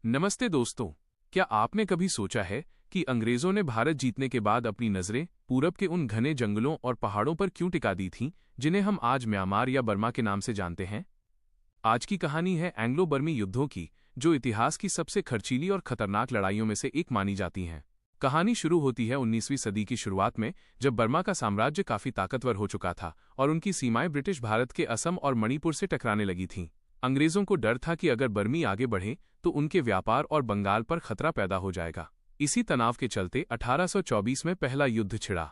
नमस्ते दोस्तों। क्या आपने कभी सोचा है कि अंग्रेजों ने भारत जीतने के बाद अपनी नजरें पूरब के उन घने जंगलों और पहाड़ों पर क्यों टिका दी थीं जिन्हें हम आज म्यांमार या बर्मा के नाम से जानते हैं? आज की कहानी है एंग्लो बर्मी युद्धों की, जो इतिहास की सबसे खर्चीली और खतरनाक लड़ाइयों में से एक मानी जाती हैं। कहानी शुरू होती है 19वीं सदी की शुरुआत में, जब बर्मा का साम्राज्य काफी ताकतवर हो चुका था और उनकी सीमाएं ब्रिटिश भारत के असम और मणिपुर से टकराने लगी थीं। अंग्रेजों को डर था कि अगर बर्मी आगे बढ़े तो उनके व्यापार और बंगाल पर खतरा पैदा हो जाएगा। इसी तनाव के चलते 1824 में पहला युद्ध छिड़ा।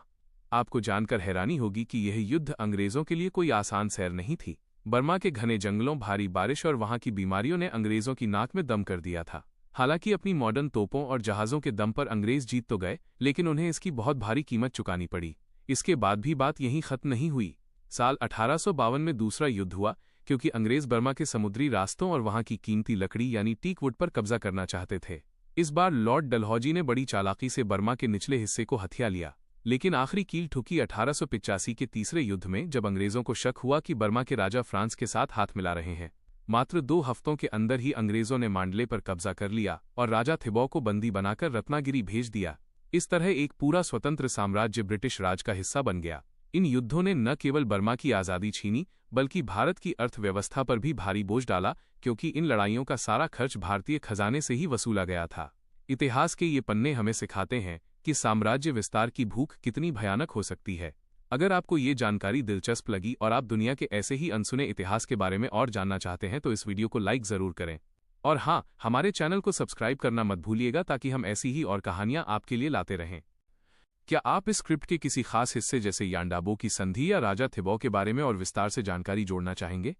आपको जानकर हैरानी होगी कि यह युद्ध अंग्रेजों के लिए कोई आसान सैर नहीं थी। बर्मा के घने जंगलों, भारी बारिश और वहां की बीमारियों ने अंग्रेजों की नाक में दम कर दिया था। हालांकि अपनी मॉडर्न तोपों और जहाजों के दम पर अंग्रेज जीत तो गए, लेकिन उन्हें इसकी बहुत भारी कीमत चुकानी पड़ी। इसके बाद भी बात यहीं खत्म नहीं हुई। साल 1852 में दूसरा युद्ध हुआ, क्योंकि अंग्रेज बर्मा के समुद्री रास्तों और वहां की कीमती लकड़ी यानी टीक वुड पर कब्जा करना चाहते थे। इस बार लॉर्ड डलहौजी ने बड़ी चालाकी से बर्मा के निचले हिस्से को हथिया लिया, लेकिन आखिरी कील ठुकी 1885 के तीसरे युद्ध में, जब अंग्रेजों को शक हुआ कि बर्मा के राजा फ्रांस के साथ हाथ मिला रहे हैं। मात्र 2 हफ्तों के अंदर ही अंग्रेजों ने मांडले पर कब्जा कर लिया और राजा थिबौ को बंदी बनाकर रत्नागिरी भेज दिया। इस तरह एक पूरा स्वतंत्र साम्राज्य ब्रिटिश राज का हिस्सा बन गया। इन युद्धों ने न केवल बर्मा की आज़ादी छीनी, बल्कि भारत की अर्थव्यवस्था पर भी भारी बोझ डाला, क्योंकि इन लड़ाइयों का सारा खर्च भारतीय खजाने से ही वसूला गया था। इतिहास के ये पन्ने हमें सिखाते हैं कि साम्राज्य विस्तार की भूख कितनी भयानक हो सकती है। अगर आपको ये जानकारी दिलचस्प लगी और आप दुनिया के ऐसे ही अनसुने इतिहास के बारे में और जानना चाहते हैं, तो इस वीडियो को लाइक ज़रूर करें। और हाँ, हमारे चैनल को सब्सक्राइब करना मत भूलिएगा, ताकि हम ऐसी ही और कहानियां आपके लिए लाते रहें। क्या आप इस स्क्रिप्ट के किसी खास हिस्से जैसे यांडाबो की संधि या राजा थिबौ के बारे में और विस्तार से जानकारी जोड़ना चाहेंगे?